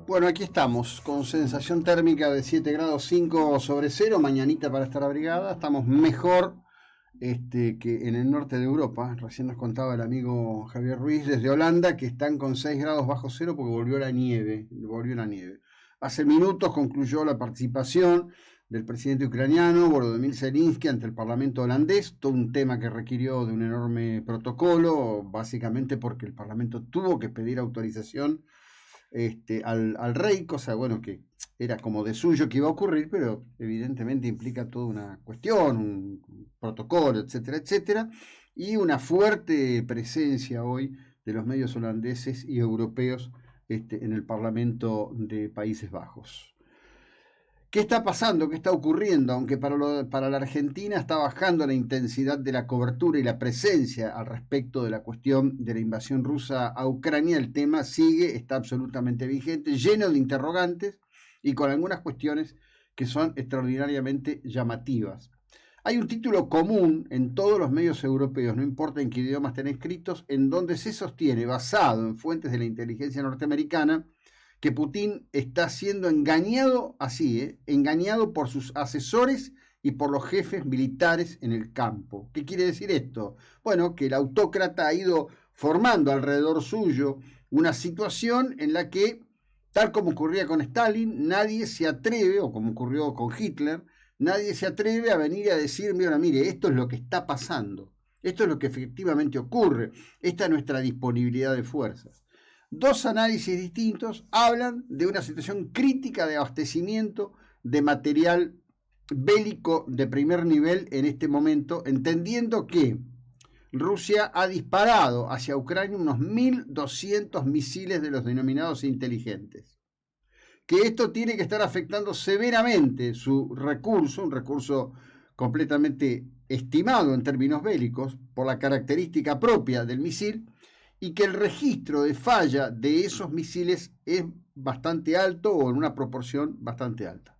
Bueno, aquí estamos con sensación térmica de 7 grados 5 sobre cero, mañanita para estar abrigada. Estamos mejor que en el norte de Europa. Recién nos contaba el amigo Javier Ruiz desde Holanda que están con 6 grados bajo cero porque volvió la nieve. Hace minutos concluyó la participación del presidente ucraniano Volodymyr Zelensky ante el Parlamento holandés, todo un tema que requirió de un enorme protocolo, básicamente porque el Parlamento tuvo que pedir autorización al rey, cosa bueno que era como de suyo que iba a ocurrir, pero evidentemente implica toda una cuestión, un protocolo, etcétera, etcétera, y una fuerte presencia hoy de los medios holandeses y europeos en el Parlamento de Países Bajos. ¿Qué está pasando? ¿Qué está ocurriendo? Aunque para la Argentina está bajando la intensidad de la cobertura y la presencia al respecto de la cuestión de la invasión rusa a Ucrania, el tema está absolutamente vigente, lleno de interrogantes y con algunas cuestiones que son extraordinariamente llamativas. Hay un título común en todos los medios europeos, no importa en qué idioma estén escritos, en donde se sostiene, basado en fuentes de la inteligencia norteamericana, que Putin está siendo engañado engañado por sus asesores y por los jefes militares en el campo. ¿Qué quiere decir esto? Bueno, que el autócrata ha ido formando alrededor suyo una situación en la que, tal como ocurría con Stalin, nadie se atreve, o como ocurrió con Hitler, nadie se atreve a venir a decir, mire, esto es lo que está pasando, esto es lo que efectivamente ocurre, esta es nuestra disponibilidad de fuerzas. Dos análisis distintos hablan de una situación crítica de abastecimiento de material bélico de primer nivel en este momento, entendiendo que Rusia ha disparado hacia Ucrania unos 1.200 misiles de los denominados inteligentes. Que esto tiene que estar afectando severamente su recurso, un recurso completamente estimado en términos bélicos por la característica propia del misil, y que el registro de falla de esos misiles es bastante alto o en una proporción bastante alta.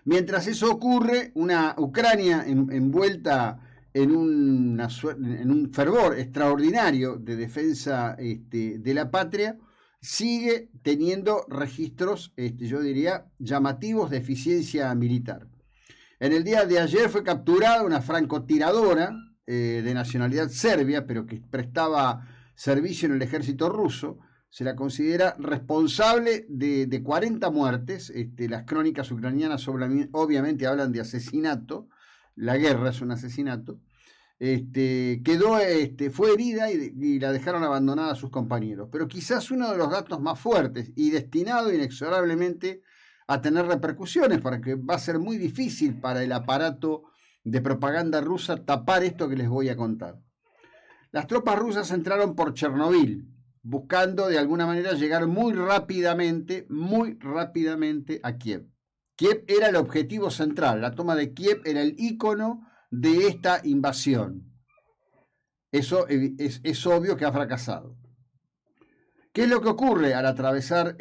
Mientras eso ocurre, una Ucrania envuelta en un fervor extraordinario de defensa de la patria, sigue teniendo registros, yo diría, llamativos de eficiencia militar. En el día de ayer fue capturada una francotiradora de nacionalidad serbia, pero que prestaba servicio en el ejército ruso. Se la considera responsable de 40 muertes. Las crónicas ucranianas obviamente hablan de asesinato. La guerra es un asesinato. Fue herida y la dejaron abandonada a sus compañeros. Pero quizás uno de los datos más fuertes y destinado inexorablemente a tener repercusiones, porque va a ser muy difícil para el aparato de propaganda rusa tapar esto que les voy a contar. Las tropas rusas entraron por Chernobyl, buscando de alguna manera llegar muy rápidamente a Kiev. Kiev era el objetivo central, la toma de Kiev era el ícono de esta invasión. Eso es obvio que ha fracasado. ¿Qué es lo que ocurre al atravesar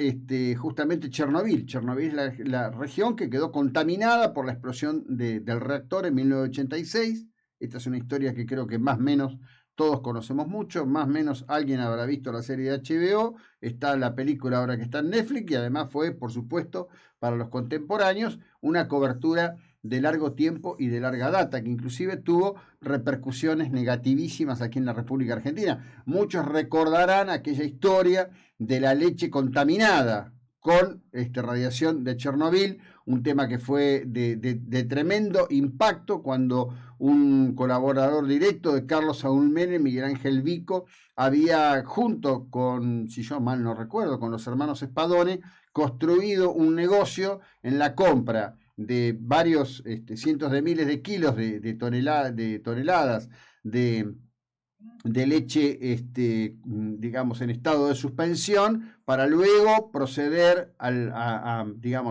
justamente Chernobyl? Chernobyl es la región que quedó contaminada por la explosión del reactor en 1986. Esta es una historia que creo que más o menos todos conocemos mucho, más o menos alguien habrá visto la serie de HBO, está la película ahora que está en Netflix y además fue, por supuesto, para los contemporáneos, una cobertura de largo tiempo y de larga data, que inclusive tuvo repercusiones negativísimas aquí en la República Argentina. Muchos recordarán aquella historia de la leche contaminada con radiación de Chernobyl, un tema que fue de tremendo impacto cuando un colaborador directo de Carlos Saúl Menem, Miguel Ángel Vico, había junto con, si yo mal no recuerdo, con los hermanos Spadone, construido un negocio en la compra de varios cientos de miles de kilos de toneladas de leche, digamos, en estado de suspensión, para luego proceder a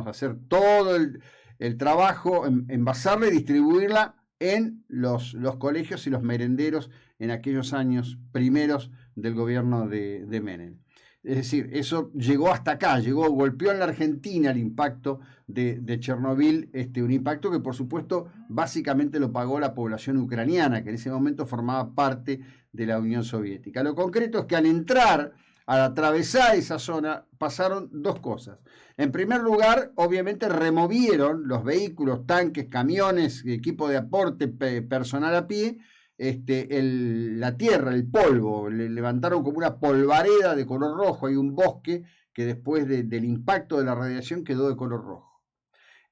hacer todo el trabajo, envasarla y distribuirla en los colegios y los merenderos en aquellos años primeros del gobierno de Menem. Es decir, eso llegó hasta acá, golpeó en la Argentina el impacto de Chernobyl, un impacto que por supuesto básicamente lo pagó la población ucraniana, que en ese momento formaba parte de la Unión Soviética. Lo concreto es que al entrar Al atravesar esa zona pasaron dos cosas. En primer lugar, obviamente removieron los vehículos, tanques, camiones, equipo de aporte, personal a pie, la tierra, el polvo, le levantaron como una polvareda de color rojo. Hay un bosque que después del impacto de la radiación quedó de color rojo.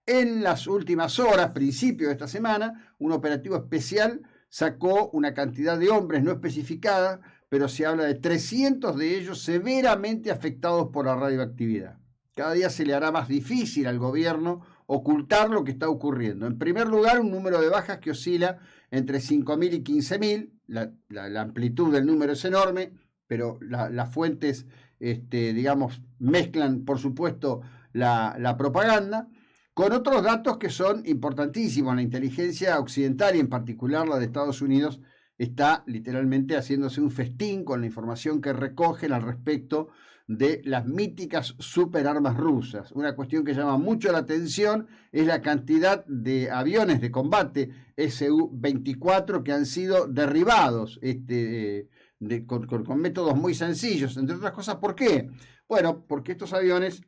En las últimas horas, principios de esta semana, un operativo especial sacó una cantidad de hombres no especificada, pero se habla de 300 de ellos severamente afectados por la radioactividad. Cada día se le hará más difícil al gobierno ocultar lo que está ocurriendo. En primer lugar, un número de bajas que oscila entre 5.000 y 15.000. La amplitud del número es enorme, pero las fuentes, digamos, mezclan, por supuesto, la propaganda, con otros datos que son importantísimos. La inteligencia occidental, y en particular la de Estados Unidos, está literalmente haciéndose un festín con la información que recogen al respecto de las míticas superarmas rusas. Una cuestión que llama mucho la atención es la cantidad de aviones de combate Su-24 que han sido derribados con métodos muy sencillos. Entre otras cosas, ¿por qué? Bueno, porque estos aviones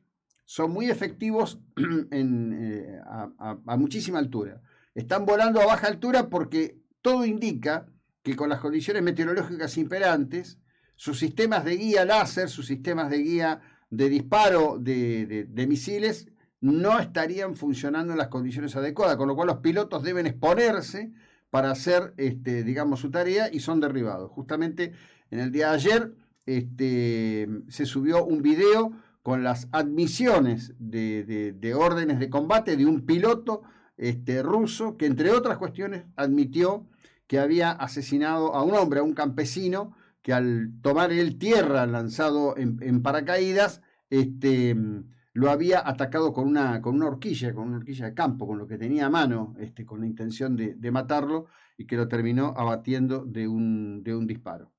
son muy efectivos a muchísima altura. Están volando a baja altura porque todo indica que con las condiciones meteorológicas imperantes, sus sistemas de guía láser, sus sistemas de guía de disparo de misiles no estarían funcionando en las condiciones adecuadas, con lo cual los pilotos deben exponerse para hacer, digamos, su tarea, y son derribados. Justamente en el día de ayer se subió un video con las admisiones de órdenes de combate de un piloto ruso que, entre otras cuestiones, admitió que había asesinado a un hombre, a un campesino, que al tomar él tierra lanzado en paracaídas, lo había atacado con una horquilla de campo, con lo que tenía a mano, con la intención de matarlo, y que lo terminó abatiendo de un disparo.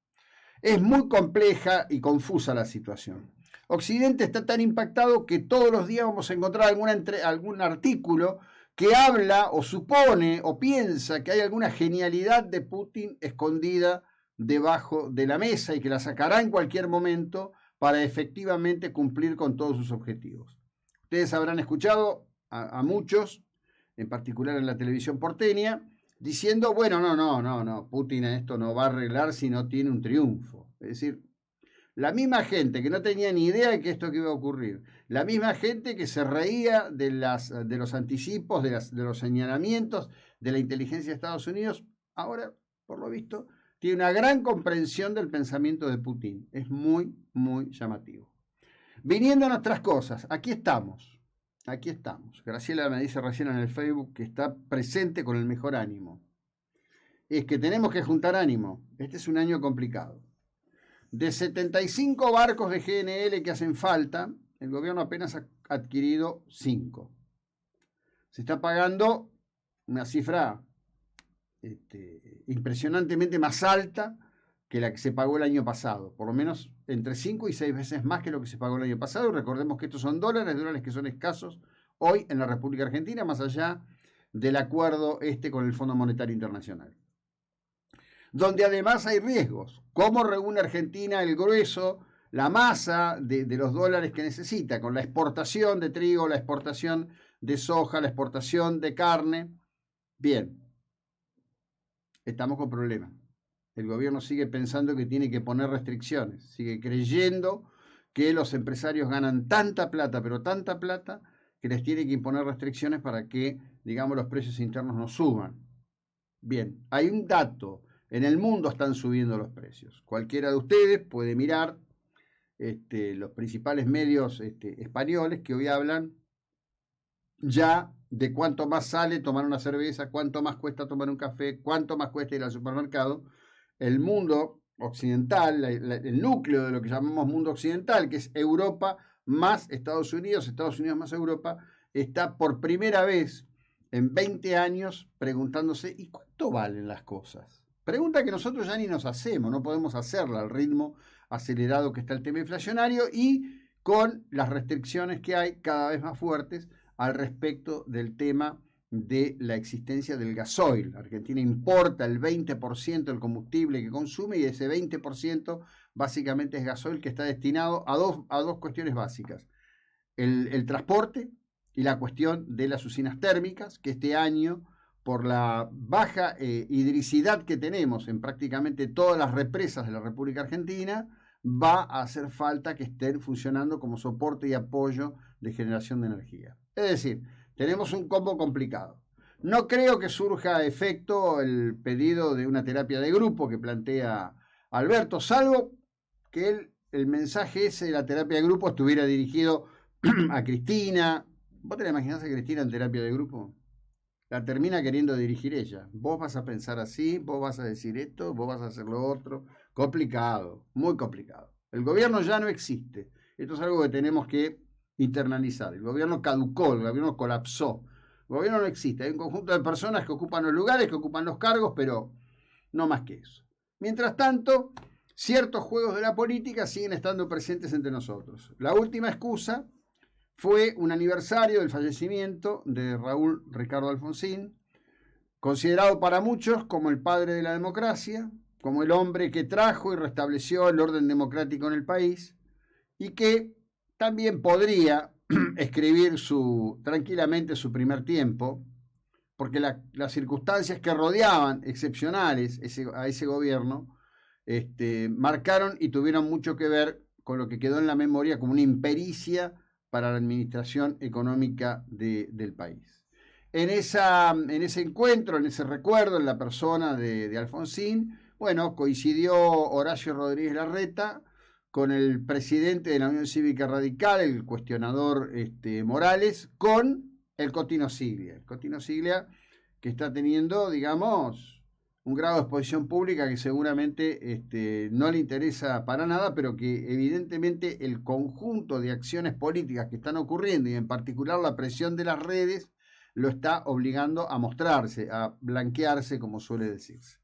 Es muy compleja y confusa la situación. Occidente está tan impactado que todos los días vamos a encontrar algún artículo que habla o supone o piensa que hay alguna genialidad de Putin escondida debajo de la mesa y que la sacará en cualquier momento para efectivamente cumplir con todos sus objetivos. Ustedes habrán escuchado a muchos, en particular en la televisión porteña, diciendo, bueno, no, Putin esto no va a arreglar si no tiene un triunfo. Es decir, la misma gente que no tenía ni idea de que esto que iba a ocurrir, la misma gente que se reía de los anticipos, de los señalamientos de la inteligencia de Estados Unidos, ahora, por lo visto, tiene una gran comprensión del pensamiento de Putin. Es muy, muy llamativo. Viniendo a nuestras cosas, aquí estamos. Graciela me dice recién en el Facebook que está presente con el mejor ánimo. Es que tenemos que juntar ánimo. Este es un año complicado. De 75 barcos de GNL que hacen falta, el gobierno apenas ha adquirido 5. Se está pagando una cifra impresionantemente más alta que la que se pagó el año pasado, por lo menos entre 5 y 6 veces más que lo que se pagó el año pasado. Y recordemos que estos son dólares que son escasos hoy en la República Argentina, más allá del acuerdo con el Fondo Monetario Internacional, donde además hay riesgos. ¿Cómo reúne Argentina el grueso, la masa de los dólares que necesita? Con la exportación de trigo, la exportación de soja, la exportación de carne. Bien, estamos con problemas. El gobierno sigue pensando que tiene que poner restricciones, sigue creyendo que los empresarios ganan tanta plata, pero tanta plata, que les tiene que imponer restricciones para que, digamos, los precios internos no suban. Bien, hay un dato. En el mundo están subiendo los precios. Cualquiera de ustedes puede mirar los principales medios españoles que hoy hablan ya de cuánto más sale tomar una cerveza, cuánto más cuesta tomar un café, cuánto más cuesta ir al supermercado. El mundo occidental, el núcleo de lo que llamamos mundo occidental, que es Europa más Estados Unidos más Europa, está por primera vez en 20 años preguntándose, ¿y cuánto valen las cosas? Pregunta que nosotros ya ni nos hacemos, no podemos hacerla al ritmo acelerado que está el tema inflacionario y con las restricciones que hay cada vez más fuertes al respecto del tema de la existencia del gasoil. Argentina importa el 20% del combustible que consume y ese 20% básicamente es gasoil, que está destinado a dos cuestiones básicas. El transporte y la cuestión de las usinas térmicas, que este año, por la baja hidricidad que tenemos en prácticamente todas las represas de la República Argentina, va a hacer falta que estén funcionando como soporte y apoyo de generación de energía. Es decir, tenemos un combo complicado. No creo que surja efecto el pedido de una terapia de grupo que plantea Alberto, salvo que el mensaje ese de la terapia de grupo estuviera dirigido a Cristina. ¿Vos te la imaginás a Cristina en terapia de grupo? La termina queriendo dirigir ella. Vos vas a pensar así, vos vas a decir esto, vos vas a hacer lo otro. Complicado, muy complicado. El gobierno ya no existe. Esto es algo que tenemos que internalizar. El gobierno caducó, el gobierno colapsó. El gobierno no existe. Hay un conjunto de personas que ocupan los lugares, que ocupan los cargos, pero no más que eso. Mientras tanto, ciertos juegos de la política siguen estando presentes entre nosotros. La última excusa fue un aniversario del fallecimiento de Raúl Ricardo Alfonsín, considerado para muchos como el padre de la democracia, como el hombre que trajo y restableció el orden democrático en el país, y que también podría escribir tranquilamente su primer tiempo, porque las circunstancias que rodeaban excepcionales a ese gobierno marcaron y tuvieron mucho que ver con lo que quedó en la memoria como una impericia para la administración económica del país. En ese encuentro, en ese recuerdo, en la persona de Alfonsín, bueno, coincidió Horacio Rodríguez Larreta con el presidente de la Unión Cívica Radical, el cuestionador Morales, con el Cotino Siglia. El Cotino Siglia que está teniendo, digamos, un grado de exposición pública que seguramente no le interesa para nada, pero que evidentemente el conjunto de acciones políticas que están ocurriendo, y en particular la presión de las redes, lo está obligando a mostrarse, a blanquearse, como suele decirse.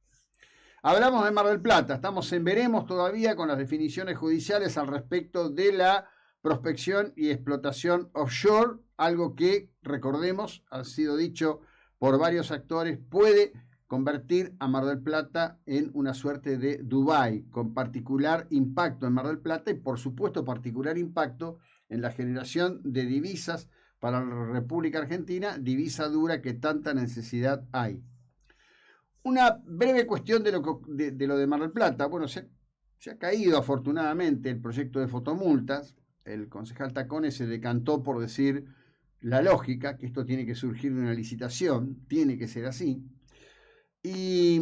Hablamos de Mar del Plata, estamos en veremos todavía con las definiciones judiciales al respecto de la prospección y explotación offshore, algo que, recordemos, ha sido dicho por varios actores, puede convertir a Mar del Plata en una suerte de Dubái, con particular impacto en Mar del Plata y, por supuesto, particular impacto en la generación de divisas para la República Argentina, divisa dura que tanta necesidad hay. Una breve cuestión de lo de Mar del Plata. Bueno, se ha caído afortunadamente el proyecto de fotomultas. El concejal Tacones se decantó por decir la lógica, que esto tiene que surgir de una licitación, tiene que ser así. Y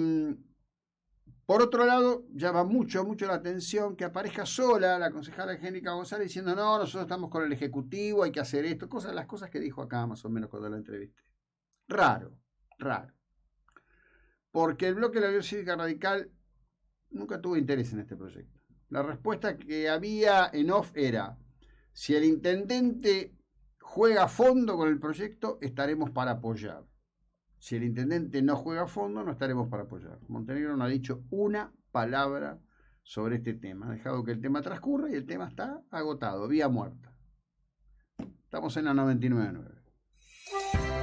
por otro lado, llama mucho la atención que aparezca sola la concejala Angélica González diciendo: no, nosotros estamos con el Ejecutivo, hay que hacer esto, las cosas que dijo acá más o menos cuando la entrevisté. Raro. Porque el bloque de la Unión Cívica Radical nunca tuvo interés en este proyecto. La respuesta que había en off era: si el intendente juega a fondo con el proyecto, estaremos para apoyar. Si el intendente no juega a fondo, no estaremos para apoyar. Montenegro no ha dicho una palabra sobre este tema. Ha dejado que el tema transcurra y el tema está agotado, vía muerta. Estamos en la 99.9.